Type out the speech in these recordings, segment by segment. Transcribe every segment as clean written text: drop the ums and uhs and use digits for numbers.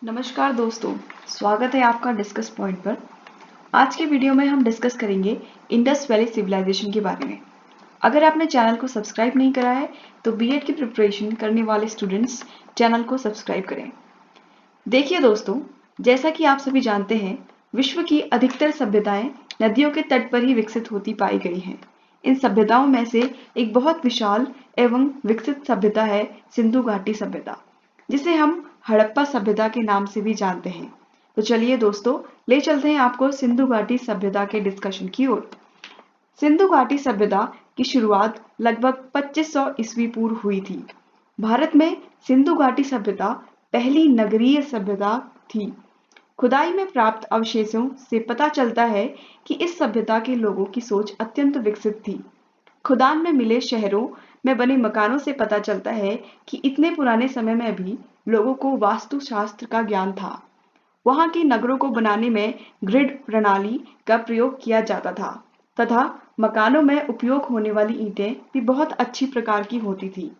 नमस्कार दोस्तों, स्वागत है आपका डिस्कस पॉइंट पर। आज के वीडियो में हम डिस्कस करेंगे इंडस वैली सिविलाइजेशन के बारे में। अगर आपने चैनल को सब्सक्राइब नहीं करा है तो बीएड की प्रिपरेशन करने वाले स्टूडेंट्स चैनल को सब्सक्राइब करें। देखिए दोस्तों, जैसा कि आप सभी जानते हैं, विश्व की अधिकतर सभ्यताएं नदियों के तट पर ही विकसित होती पाई गई हैं। इन सभ्यताओं में से एक बहुत विशाल एवं विकसित सभ्यता है सिंधु घाटी सभ्यता, जिसे हम हड़प्पा सभ्यता के नाम से भी जानते हैं। तो चलिए दोस्तों, ले चलते हैं आपको सिंधु घाटी सभ्यता के डिस्कशन की ओर। सिंधु घाटी सभ्यता की शुरुआत लगभग 2500 ईस्वी पूर्व हुई थी। भारत में सिंधु घाटी सभ्यता पहली नगरीय सभ्यता थी। खुदाई में प्राप्त अवशेषों से पता चलता है कि इस सभ्यता के लोगों की सोच अत्यंत विकसित थी। खुदान में मिले शहरों में बने मकानों से पता चलता है कि इतने पुराने समय में भी लोगों को वास्तुशास्त्र का ज्ञान था। वहां के नगरों को बनाने में ग्रिड प्रणाली का प्रयोग किया जाता था तथा मकानों में उपयोग होने वाली ईंटें भी बहुत अच्छी प्रकार की होती थी।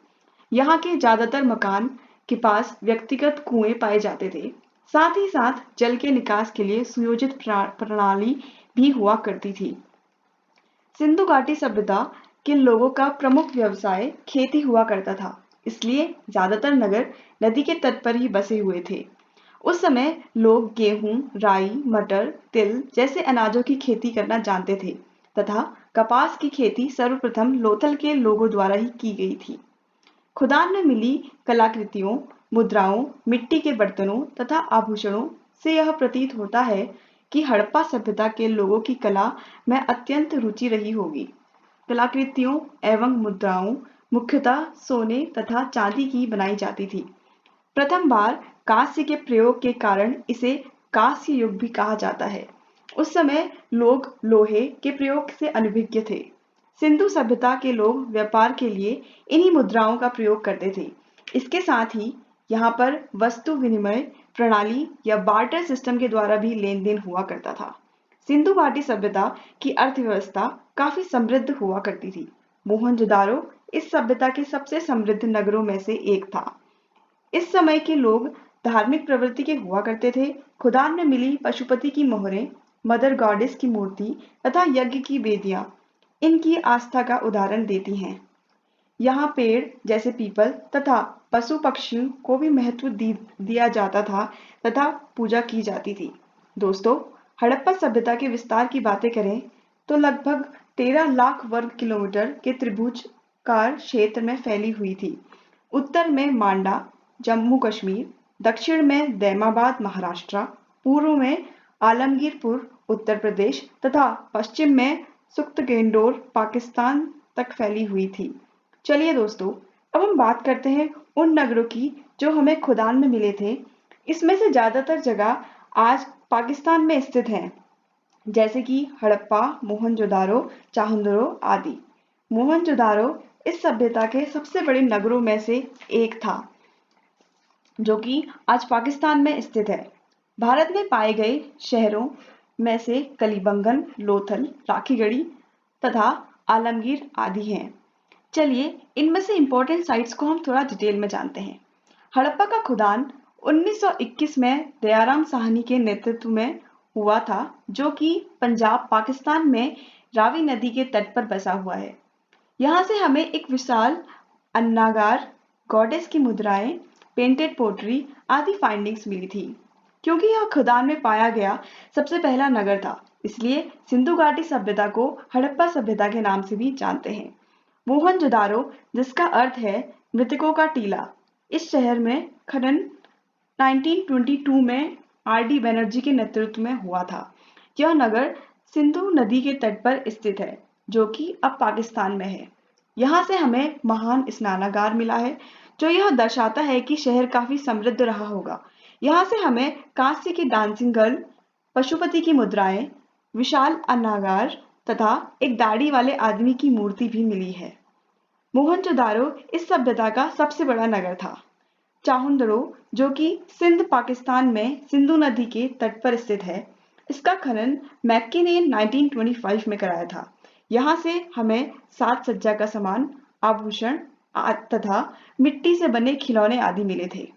यहाँ के ज्यादातर मकान के पास व्यक्तिगत कुएं पाए जाते थे। साथ ही साथ जल के निकास के लिए सुयोजित प्रणाली भी हुआ करती थी। सिंधु घाटी सभ्यता के लोगों का प्रमुख व्यवसाय खेती हुआ करता था, इसलिए ज्यादातर नगर नदी के तट पर ही बसे हुए थे। उस समय लोग गेहूं, राई, मटर, तिल जैसे अनाजों की खेती करना जानते थे तथा कपास की खेती सर्वप्रथम लोथल के लोगों द्वारा ही की गई थी। खुदान में मिली कलाकृतियों, मुद्राओं, मिट्टी के बर्तनों तथा आभूषणों से यह प्रतीत होता है कि हड़प्पा सभ्यता के लोगों की कला में अत्यंत रुचि रही होगी। कलाकृतियों एवं मुद्राओं मुख्यतः सोने तथा चांदी की बनाई जाती थी। प्रथम बार कांस्य के प्रयोग के कारण इसे कांस्य युग भी कहा जाता है। उस समय लोग लोहे के प्रयोग से अनभिज्ञ थे। सिंधु सभ्यता के लोग व्यापार के लिए इन्हीं मुद्राओं का प्रयोग करते थे। इसके साथ ही यहाँ पर वस्तु विनिमय प्रणाली या बार्टर सिस्टम के द्वारा भी लेन देन हुआ करता था। सिंधु घाटी सभ्यता की अर्थव्यवस्था काफी समृद्ध हुआ करती थी। मोहनजोदारो इस सभ्यता के सबसे समृद्ध नगरों में से एक था। इस समय के लोग धार्मिक प्रवृत्ति के हुआ करते थे। खुदान में मिली पशुपति की मोहरें, मदर गॉडेस की मूर्ति तथा यज्ञ की वेदियां इनकी आस्था का उदाहरण देती हैं। यहाँ पेड़ जैसे पीपल तथा पशु पक्षियों को भी महत्व दिया जाता था तथा पूजा की जाती थी। दोस्तों, हड़प्पा सभ्यता के विस्तार की बातें करें तो लगभग 13 लाख वर्ग किलोमीटर के त्रिभुजाकार क्षेत्र में फैली हुई थी। उत्तर में मांडा, जम्मू कश्मीर, दक्षिण में दैमाबाद महाराष्ट्र, पूर्व में आलमगीरपुर उत्तर प्रदेश तथा पश्चिम में सुख्तगेंडोर पाकिस्तान तक फैली हुई थी। चलिए दोस्तों, अब हम बात करते हैं उन नगरों की जो हमें खुदान में मिले थे। इसमें से ज्यादातर जगह आज पाकिस्तान में स्थित हैं, जैसे कि हड़प्पा, मोहनजोदारो, चाहुंदरो आदि। मोहनजोदारो इस सभ्यता के सबसे बड़े नगरों में से एक था, जो कि आज पाकिस्तान में स्थित है। भारत में पाए गए शहरों में से कलीबंगन, लोथल, राखीगढ़ी तथा आलमगीर आदि हैं। चलिए इनमें से इंपॉर्टेंट साइट्स को हम थोड़ा डिटेल में जानते हैं। हड़प्पा का खुदान 1921 में दयाराम साहनी के नेतृत्व में हुआ था, जो कि पंजाब पाकिस्तान में रावी नदी के तट पर बसा हुआ है। यहाँ से हमें एक विशाल अन्नागार, गॉडेस की मुद्राएं, पेंटेड पोट्री आदि फाइंडिंग्स मिली थी। क्योंकि यह खुदान में पाया गया सबसे पहला नगर था, इसलिए सिंधु घाटी सभ्यता को हड़प्पा सभ्यता के नाम से भी जानते हैं। मोहनजोदारो, जिसका अर्थ है मृतकों का टीला, इस शहर में खनन 1922 में आर.डी. बनर्जी के नेतृत्व में हुआ था। यह नगर सिंधु नदी के तट पर स्थित है, जो कि अब पाकिस्तान में है। यहाँ से हमें महान स्नानागार मिला है, जो यह दर्शाता है कि शहर काफी समृद्ध रहा होगा। यहाँ से हमें कांस्य की डांसिंग गर्ल, पशुपति की मुद्राएं, विशाल अन्नागार तथा एक दाढ़ी वाले आदमी की मूर्ति भी मिली है। मोहनजोदारो इस सभ्यता का सबसे बड़ा नगर था। चाहुंदरो, जो कि सिंध पाकिस्तान में सिंधु नदी के तट पर स्थित है, इसका खनन मैक्की ने 1925 में कराया था। यहाँ से हमें साज सज्जा का सामान, आभूषण तथा मिट्टी से बने खिलौने आदि मिले थे।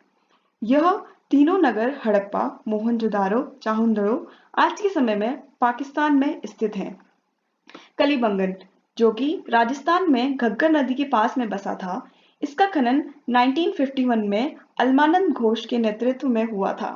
यह तीनों नगर हड़प्पा, मोहनजोदारो, चाहुंडरो आज के समय में पाकिस्तान में स्थित हैं। कलीबंगन, जो कि राजस्थान में घग्गर नदी के पास में बसा था, इसका खनन 1951 में अल्मानंद घोष के नेतृत्व में हुआ था।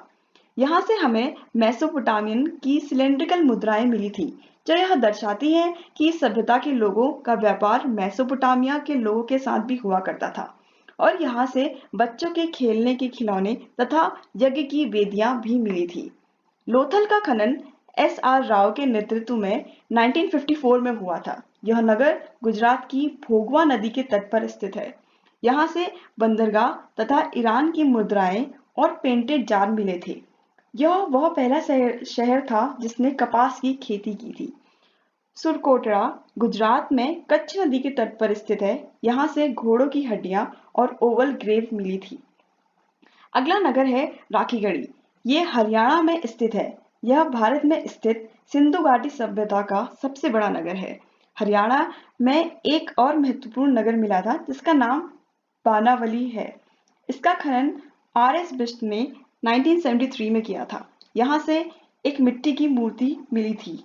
यहाँ से हमें मेसोपोटामियन की सिलेंड्रिकल मुद्राएं मिली थी, जो यह दर्शाती हैं कि इस सभ्यता के लोगों का व्यापार मेसोपोटामिया के लोगों के साथ भी हुआ करता था और यहाँ से बच्चों के खेलने के खिलौने तथा यज्ञ की वेदियां भी मिली थी। लोथल का खनन एस.आर. राव के नेतृत्व में 1954 में हुआ था। यह नगर गुजरात की भोगवा नदी के तट पर स्थित है। यहाँ से बंदरगाह तथा ईरान की मुद्राएं और पेंटेड जार मिले थे। यह वह पहला शहर था जिसने कपास की खेती की थी। सुरकोटड़ा गुजरात में कच्छ नदी के तट पर स्थित है। यहाँ से घोड़ों की हड्डियां और ओवल ग्रेव मिली थी। अगला नगर है राखीगढ़ी। ये हरियाणा में स्थित है। यह भारत में स्थित सिंधु घाटी सभ्यता का सबसे बड़ा नगर है। हरियाणा में एक और महत्वपूर्ण नगर मिला था जिसका नाम बानावली है। इसका खनन आर.एस. बिष्ट ने 1973 में किया था। यहाँ से एक मिट्टी की मूर्ति मिली थी।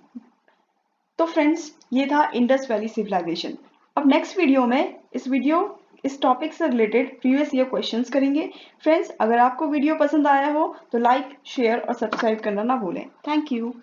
तो फ्रेंड्स, ये था इंडस वैली सिविलाइजेशन। अब नेक्स्ट वीडियो में इस टॉपिक से रिलेटेड प्रीवियस ईयर क्वेश्चंस करेंगे। फ्रेंड्स, अगर आपको वीडियो पसंद आया हो तो लाइक, शेयर और सब्सक्राइब करना ना भूलें। Thank you.